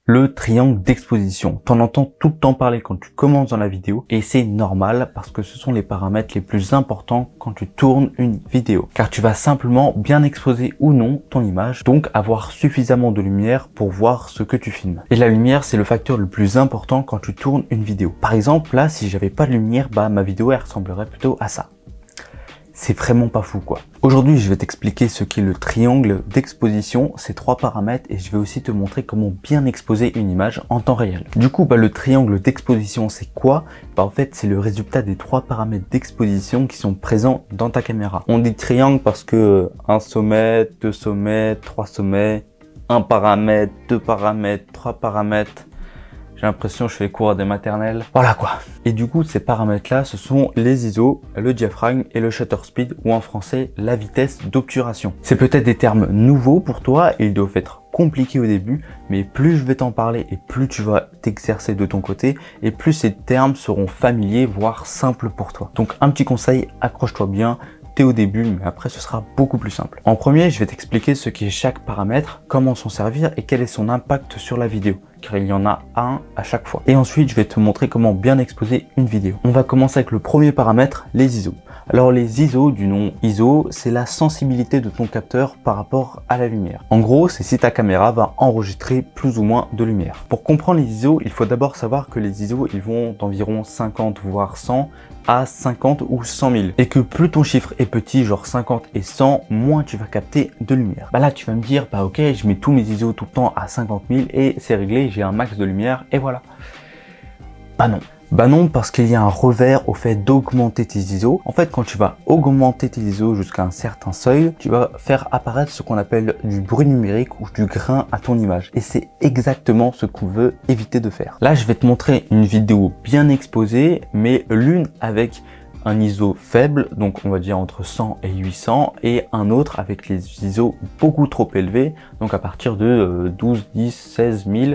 Le triangle d'exposition. T'en entends tout le temps parler quand tu commences dans la vidéo et c'est normal parce que ce sont les paramètres les plus importants quand tu tournes une vidéo. Car tu vas simplement bien exposer ou non ton image, donc avoir suffisamment de lumière pour voir ce que tu filmes. Et la lumière, c'est le facteur le plus important quand tu tournes une vidéo. Par exemple, là, si j'avais pas de lumière, ma vidéo elle ressemblerait plutôt à ça. C'est vraiment pas fou quoi. Aujourd'hui, je vais t'expliquer ce qu'est le triangle d'exposition, ces trois paramètres, et je vais aussi te montrer comment bien exposer une image en temps réel. Du coup, le triangle d'exposition, c'est quoi? En fait, c'est le résultat des trois paramètres d'exposition qui sont présents dans ta caméra. On dit triangle parce que un sommet, deux sommets, trois sommets, un paramètre, deux paramètres, trois paramètres. J'ai l'impression que je fais les cours des maternelles. Voilà quoi. Et du coup, ces paramètres-là, ce sont les ISO, le diaphragme et le shutter speed, ou en français, la vitesse d'obturation. C'est peut-être des termes nouveaux pour toi et ils doivent être compliqués au début, mais plus je vais t'en parler et plus tu vas t'exercer de ton côté et plus ces termes seront familiers, voire simples pour toi. Donc un petit conseil, accroche-toi bien. T'es au début, mais après ce sera beaucoup plus simple. En premier, je vais t'expliquer ce qu'est chaque paramètre, comment s'en servir et quel est son impact sur la vidéo, car il y en a un à chaque fois. Et ensuite, je vais te montrer comment bien exposer une vidéo. On va commencer avec le premier paramètre, les ISO. Alors les ISO, du nom ISO, c'est la sensibilité de ton capteur par rapport à la lumière. En gros, c'est si ta caméra va enregistrer plus ou moins de lumière. Pour comprendre les ISO, il faut d'abord savoir que les ISO, ils vont d'environ 50 voire 100 à 50 ou 100 000. Et que plus ton chiffre est petit, genre 50 et 100, moins tu vas capter de lumière. Là, tu vas me dire, ok, je mets tous mes ISO tout le temps à 50 000 et c'est réglé, j'ai un max de lumière et voilà. Non. Non, parce qu'il y a un revers au fait d'augmenter tes ISO. En fait, quand tu vas augmenter tes ISO jusqu'à un certain seuil, tu vas faire apparaître ce qu'on appelle du bruit numérique ou du grain à ton image. Et c'est exactement ce qu'on veut éviter de faire. Là, je vais te montrer une vidéo bien exposée, mais l'une avec un ISO faible, donc on va dire entre 100 et 800, et un autre avec les ISO beaucoup trop élevés, donc à partir de 12, 10, 16 000.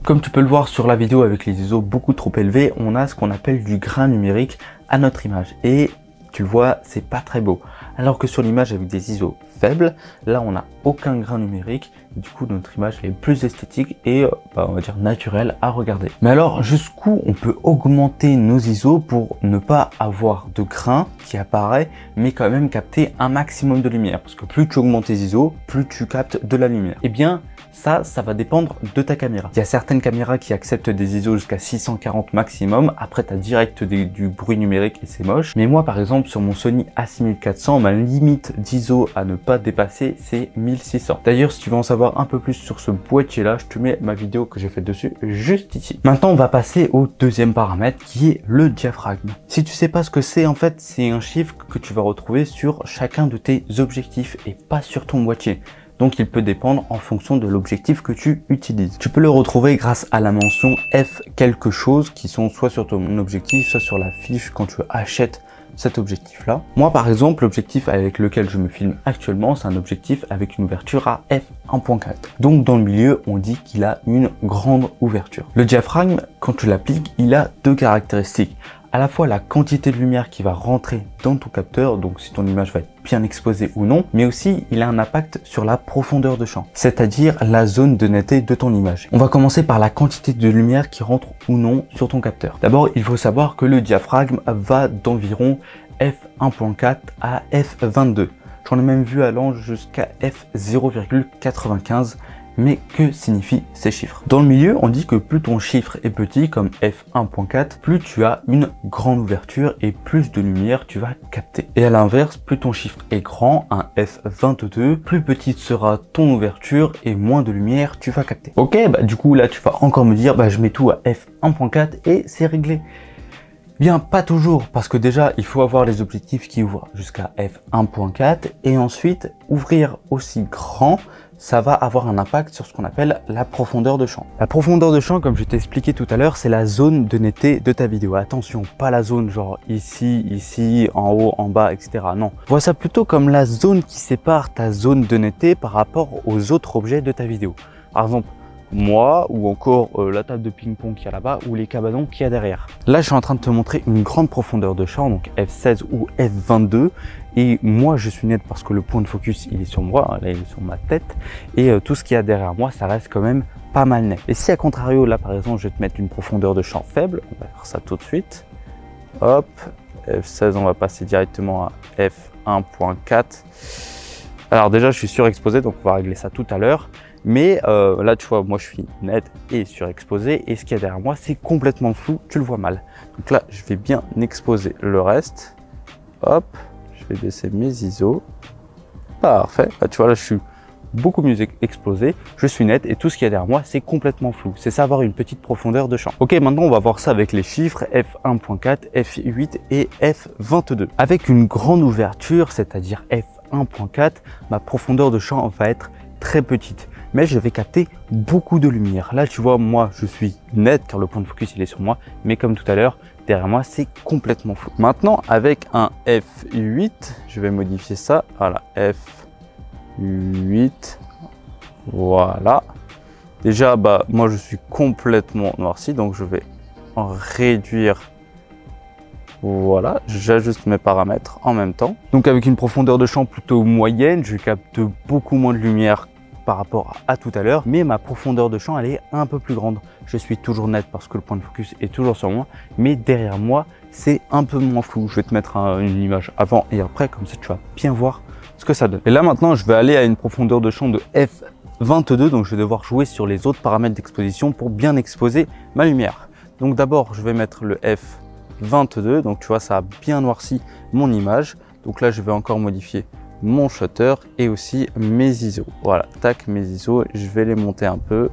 Comme tu peux le voir sur la vidéo avec les ISO beaucoup trop élevés, on a ce qu'on appelle du grain numérique à notre image. Et tu le vois, c'est pas très beau. Alors que sur l'image avec des ISO faibles, là on n'a aucun grain numérique. Du coup, notre image est plus esthétique et on va dire naturelle à regarder. Mais alors, jusqu'où on peut augmenter nos ISO pour ne pas avoir de grain qui apparaît, mais quand même capter un maximum de lumière? Parce que plus tu augmentes tes ISO, plus tu captes de la lumière. Eh bien, ça va dépendre de ta caméra. Il y a certaines caméras qui acceptent des ISO jusqu'à 640 maximum. Après, tu as direct du bruit numérique et c'est moche. Mais moi, par exemple, sur mon Sony A6400, ma limite d'ISO à ne pas dépasser, c'est 1600. D'ailleurs, si tu veux en savoir un peu plus sur ce boîtier-là, je te mets ma vidéo que j'ai faite dessus juste ici. Maintenant, on va passer au deuxième paramètre qui est le diaphragme. Si tu sais pas ce que c'est, en fait, c'est un chiffre que tu vas retrouver sur chacun de tes objectifs et pas sur ton boîtier. Donc il peut dépendre en fonction de l'objectif que tu utilises. Tu peux le retrouver grâce à la mention F quelque chose qui sont soit sur ton objectif, soit sur la fiche quand tu achètes cet objectif là. Moi par exemple, l'objectif avec lequel je me filme actuellement, c'est un objectif avec une ouverture à f1.4. Donc dans le milieu, on dit qu'il a une grande ouverture. Le diaphragme, quand tu l'appliques, il a deux caractéristiques. À la fois la quantité de lumière qui va rentrer dans ton capteur, donc si ton image va être bien exposée ou non, mais aussi il a un impact sur la profondeur de champ, c'est-à-dire la zone de netteté de ton image. On va commencer par la quantité de lumière qui rentre ou non sur ton capteur. D'abord, il faut savoir que le diaphragme va d'environ f1.4 à f22. J'en ai même vu allant jusqu'à f0,95. Mais que signifient ces chiffres? Dans le milieu, on dit que plus ton chiffre est petit, comme f1.4, plus tu as une grande ouverture et plus de lumière tu vas capter. Et à l'inverse, plus ton chiffre est grand, un f22, plus petite sera ton ouverture et moins de lumière tu vas capter. Ok, du coup là tu vas encore me dire, je mets tout à f1.4 et c'est réglé. Bien, pas toujours, parce que déjà, il faut avoir les objectifs qui ouvrent jusqu'à f1.4 et ensuite, ouvrir aussi grand, ça va avoir un impact sur ce qu'on appelle la profondeur de champ. La profondeur de champ, comme je t'ai expliqué tout à l'heure, c'est la zone de netteté de ta vidéo. Attention, pas la zone genre ici, en haut, en bas, etc. Non. Vois ça plutôt comme la zone qui sépare ta zone de netteté par rapport aux autres objets de ta vidéo. Par exemple, moi ou encore la table de ping-pong qui est là-bas ou les cabanons qui y a derrière. Là, je suis en train de te montrer une grande profondeur de champ, donc f16 ou f22. Et moi, je suis net parce que le point de focus, il est sur moi, là, il est sur ma tête. Et tout ce qu'il y a derrière moi, ça reste quand même pas mal net. Et si à contrario, là par exemple, je vais te mettre une profondeur de champ faible, on va faire ça tout de suite. Hop, F16, on va passer directement à F1.4. Alors déjà, je suis surexposé, donc on va régler ça tout à l'heure. Mais là, tu vois, moi je suis net et surexposé. Et ce qu'il y a derrière moi, c'est complètement flou, tu le vois mal. Donc là, je vais bien exposer le reste. Hop, je vais baisser mes ISO. Parfait. Là, tu vois, là, je suis beaucoup mieux exposé. Je suis net et tout ce qu'il y a derrière moi, c'est complètement flou. C'est ça, avoir une petite profondeur de champ. Ok, maintenant, on va voir ça avec les chiffres F1.4, F8 et F22. Avec une grande ouverture, c'est-à-dire F1.4, ma profondeur de champ va être très petite. Mais je vais capter beaucoup de lumière. Là, tu vois, moi, je suis net car le point de focus, il est sur moi. Mais comme tout à l'heure, derrière moi, c'est complètement flou. Maintenant, avec un F8, je vais modifier ça. Voilà, F8. Voilà. Déjà, bah, moi, je suis complètement noirci. Donc, je vais en réduire. Voilà, j'ajuste mes paramètres en même temps. Donc, avec une profondeur de champ plutôt moyenne, je capte beaucoup moins de lumière par rapport à tout à l'heure, mais ma profondeur de champ elle est un peu plus grande. Je suis toujours net parce que le point de focus est toujours sur moi, mais derrière moi c'est un peu moins flou. Je vais te mettre une image avant et après, comme ça tu vas bien voir ce que ça donne. Et là maintenant je vais aller à une profondeur de champ de F22, donc je vais devoir jouer sur les autres paramètres d'exposition pour bien exposer ma lumière. Donc d'abord je vais mettre le F22, donc tu vois ça a bien noirci mon image. Donc là je vais encore modifier mon shutter et aussi mes ISO. Voilà, tac, mes ISO, je vais les monter un peu.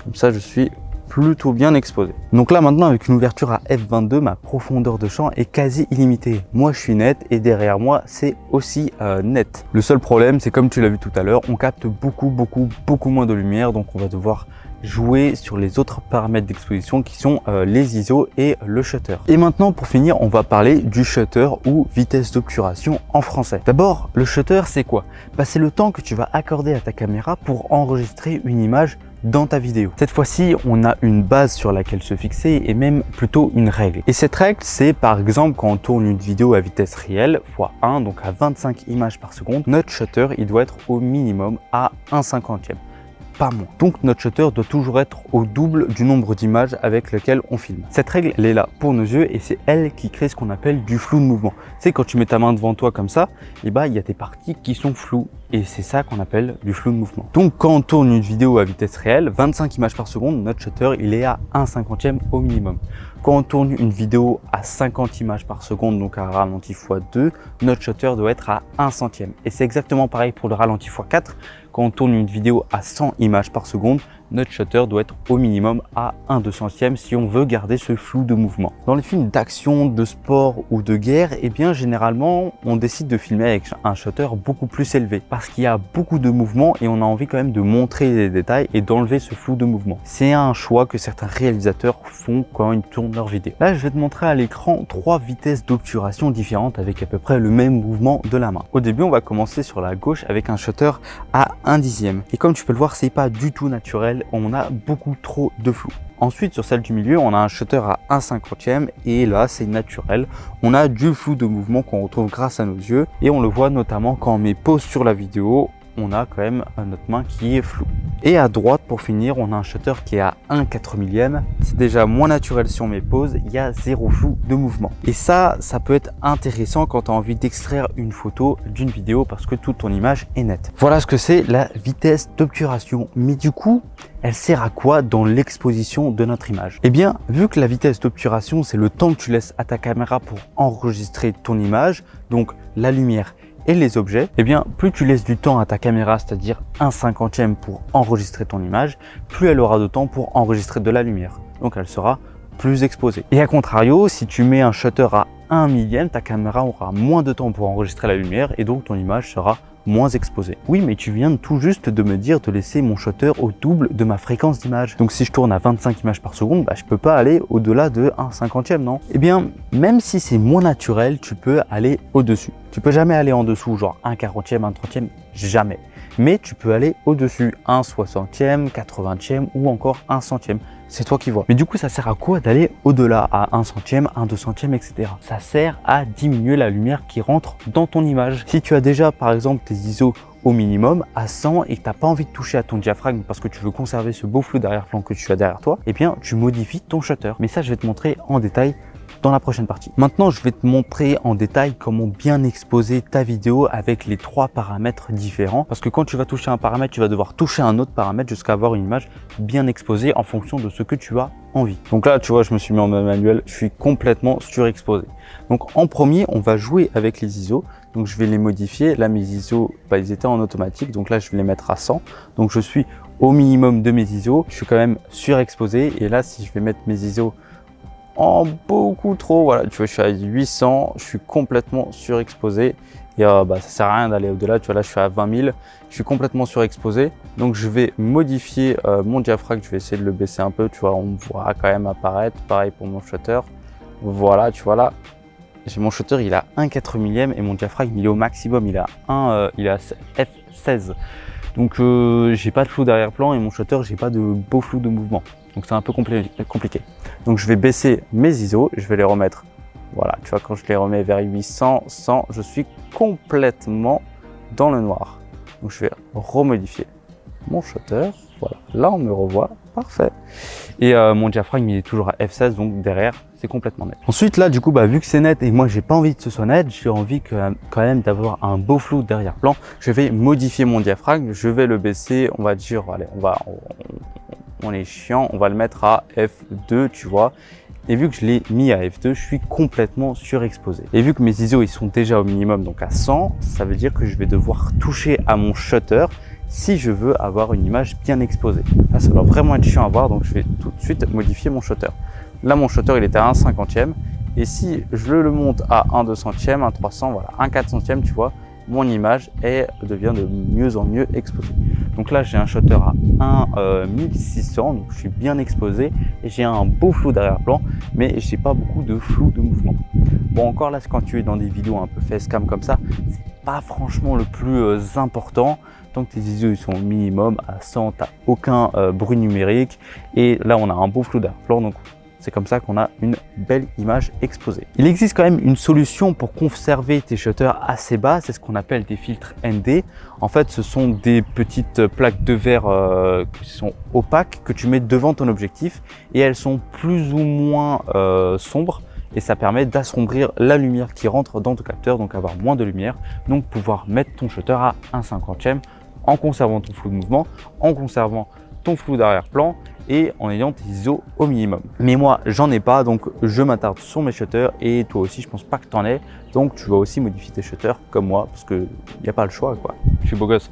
Comme ça, je suis plutôt bien exposé. Donc là, maintenant, avec une ouverture à F22, ma profondeur de champ est quasi illimitée. Moi, je suis net et derrière moi, c'est aussi net. Le seul problème, c'est comme tu l'as vu tout à l'heure, on capte beaucoup moins de lumière. Donc, on va devoir jouer sur les autres paramètres d'exposition qui sont les ISO et le shutter. Et maintenant, pour finir, on va parler du shutter ou vitesse d'obturation en français. D'abord, le shutter, c'est quoi? Bah, c'est le temps que tu vas accorder à ta caméra pour enregistrer une image dans ta vidéo. Cette fois-ci, on a une base sur laquelle se fixer et même plutôt une règle. Et cette règle, c'est par exemple quand on tourne une vidéo à vitesse réelle x1, donc à 25 images par seconde, notre shutter, il doit être au minimum à 1/50e. Pas moins. Donc notre shutter doit toujours être au double du nombre d'images avec lequel on filme. Cette règle, elle est là pour nos yeux et c'est elle qui crée ce qu'on appelle du flou de mouvement. C'est quand tu mets ta main devant toi comme ça, et bah il y a des parties qui sont floues et c'est ça qu'on appelle du flou de mouvement. Donc quand on tourne une vidéo à vitesse réelle, 25 images par seconde, notre shutter il est à 1/50e au minimum. Quand on tourne une vidéo à 50 images par seconde, donc à ralenti x2, notre shutter doit être à 1/100e. Et c'est exactement pareil pour le ralenti x4. Quand on tourne une vidéo à 100 images par seconde, notre shutter doit être au minimum à 1/200e si on veut garder ce flou de mouvement. Dans les films d'action, de sport ou de guerre, eh bien généralement on décide de filmer avec un shutter beaucoup plus élevé parce qu'il y a beaucoup de mouvements et on a envie quand même de montrer les détails et d'enlever ce flou de mouvement. C'est un choix que certains réalisateurs font quand ils tournent leurs vidéos. Là je vais te montrer à l'écran 3 vitesses d'obturation différentes avec à peu près le même mouvement de la main. Au début on va commencer sur la gauche avec un shutter à 1/10e et comme tu peux le voir c'est pas du tout naturel, on a beaucoup trop de flou. Ensuite sur celle du milieu on a un shutter à 1/50e et là c'est naturel, on a du flou de mouvement qu'on retrouve grâce à nos yeux et on le voit notamment quand on met pause sur la vidéo, on a quand même notre main qui est floue. Et à droite pour finir on a un shutter qui est à 1/4 c'est déjà moins naturel si on met pause, il y a zéro flou de mouvement. Et ça peut être intéressant quand tu as envie d'extraire une photo d'une vidéo parce que toute ton image est nette. Voilà ce que c'est la vitesse d'obturation. Mais du coup, elle sert à quoi dans l'exposition de notre image? Eh bien, vu que la vitesse d'obturation, c'est le temps que tu laisses à ta caméra pour enregistrer ton image, donc la lumière et les objets, eh bien, plus tu laisses du temps à ta caméra, c'est-à-dire 1/50e pour enregistrer ton image, plus elle aura de temps pour enregistrer de la lumière. Donc, elle sera plus exposée. Et à contrario, si tu mets un shutter à 1/1000e, ta caméra aura moins de temps pour enregistrer la lumière et donc ton image sera moins exposée. Oui, mais tu viens tout juste de me dire de laisser mon shutter au double de ma fréquence d'image. Donc si je tourne à 25 images par seconde, bah, je peux pas aller au-delà de 1/50e, non? Eh bien, même si c'est moins naturel, tu peux aller au-dessus. Tu peux jamais aller en dessous, genre 1/40e, 1/30e, jamais. mais tu peux aller au-dessus, 1/60e, 80e ou encore 1/100e. C'est toi qui vois. Mais du coup, ça sert à quoi d'aller au-delà, à 1/100e, 1/200e, etc. Ça sert à diminuer la lumière qui rentre dans ton image. Si tu as déjà, par exemple, tes ISO au minimum à 100 et que tu n'as pas envie de toucher à ton diaphragme parce que tu veux conserver ce beau flou d'arrière-plan que tu as derrière toi, eh bien, tu modifies ton shutter. Mais ça, je vais te montrer en détail dans la prochaine partie. Maintenant, je vais te montrer en détail comment bien exposer ta vidéo avec les 3 paramètres différents. Parce que quand tu vas toucher un paramètre, tu vas devoir toucher un autre paramètre jusqu'à avoir une image bien exposée en fonction de ce que tu as envie. Donc là, tu vois, je me suis mis en mode manuel, je suis complètement surexposé. Donc en premier, on va jouer avec les ISO. Donc je vais les modifier. Là, mes ISO, ils étaient en automatique. Donc là, je vais les mettre à 100. Donc je suis au minimum de mes ISO. Je suis quand même surexposé. Et là, si je vais mettre mes ISO en beaucoup trop, voilà, tu vois, je suis à 800, je suis complètement surexposé et ça sert à rien d'aller au-delà. Tu vois, là je suis à 20 000, je suis complètement surexposé, donc je vais modifier mon diaphragme. Je vais essayer de le baisser un peu, tu vois, on me voit quand même apparaître. Pareil pour mon shutter, voilà, tu vois, là j'ai mon shutter, il a 1/4 millième et mon diaphragme il est au maximum, il est à f16. Donc j'ai pas de flou d'arrière-plan et mon shutter, j'ai pas de beau flou de mouvement. Donc c'est un peu compliqué. Donc je vais baisser mes ISO, je vais les remettre. Voilà, tu vois, quand je les remets vers 800, 100, je suis complètement dans le noir. Donc je vais remodifier mon shutter. Voilà, là on me revoit, parfait. Et mon diaphragme il est toujours à f16, donc derrière c'est complètement net. Ensuite là du coup vu que c'est net et moi j'ai pas envie que ce soit net, j'ai envie quand même d'avoir un beau flou d'arrière-plan, je vais modifier mon diaphragme, je vais le baisser, on va dire, allez, on est chiant, on va le mettre à f2, tu vois. Et vu que je l'ai mis à f2, je suis complètement surexposé. Et vu que mes ISO ils sont déjà au minimum, donc à 100, ça veut dire que je vais devoir toucher à mon shutter si je veux avoir une image bien exposée. Là, ça va vraiment être chiant à voir, donc je vais tout de suite modifier mon shutter. Là, mon shutter, il était à 1/50e. Et si je le monte à 1/200e, 1/300, voilà, 1/400e, tu vois, mon image devient de mieux en mieux exposée. Donc là, j'ai un shutter à 1/1600, donc je suis bien exposé et j'ai un beau flou d'arrière-plan, mais j'ai pas beaucoup de flou de mouvement. Bon, encore là, quand tu es dans des vidéos un peu facecam comme ça, c'est pas franchement le plus important. Tant que tes ISO ils sont au minimum à 100, tu n'as aucun bruit numérique et là on a un beau flou d'arrière-plan, donc c'est comme ça qu'on a une belle image exposée. Il existe quand même une solution pour conserver tes shutters assez bas, c'est ce qu'on appelle des filtres ND. En fait, ce sont des petites plaques de verre qui sont opaques que tu mets devant ton objectif et elles sont plus ou moins sombres. Et ça permet d'assombrir la lumière qui rentre dans ton capteur, donc avoir moins de lumière, donc pouvoir mettre ton shutter à 1/50e en conservant ton flou de mouvement, en conservant ton flou d'arrière-plan et en ayant tes ISO au minimum. Mais moi, j'en ai pas, donc je m'attarde sur mes shutters et toi aussi, je pense pas que tu en aies. Donc tu vas aussi modifier tes shutters comme moi parce qu'il n'y a pas le choix, quoi. Je suis beau gosse.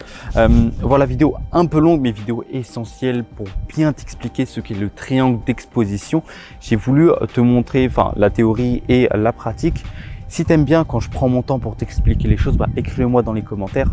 Voilà, vidéo un peu longue, mais vidéo essentielle pour bien t'expliquer ce qu'est le triangle d'exposition. J'ai voulu te montrer la théorie et la pratique. Si tu aimes bien quand je prends mon temps pour t'expliquer les choses, écris-le moi dans les commentaires.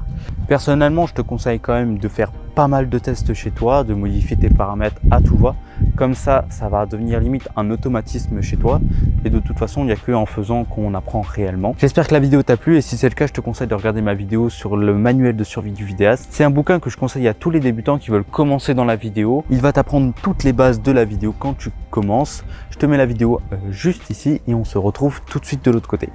Personnellement, je te conseille quand même de faire pas mal de tests chez toi, de modifier tes paramètres à tout va. Comme ça, ça va devenir limite un automatisme chez toi. Et de toute façon, il n'y a que en faisant qu'on apprend réellement. J'espère que la vidéo t'a plu et si c'est le cas, je te conseille de regarder ma vidéo sur le manuel de survie du vidéaste. C'est un bouquin que je conseille à tous les débutants qui veulent commencer dans la vidéo. Il va t'apprendre toutes les bases de la vidéo quand tu commences. Je te mets la vidéo juste ici et on se retrouve tout de suite de l'autre côté.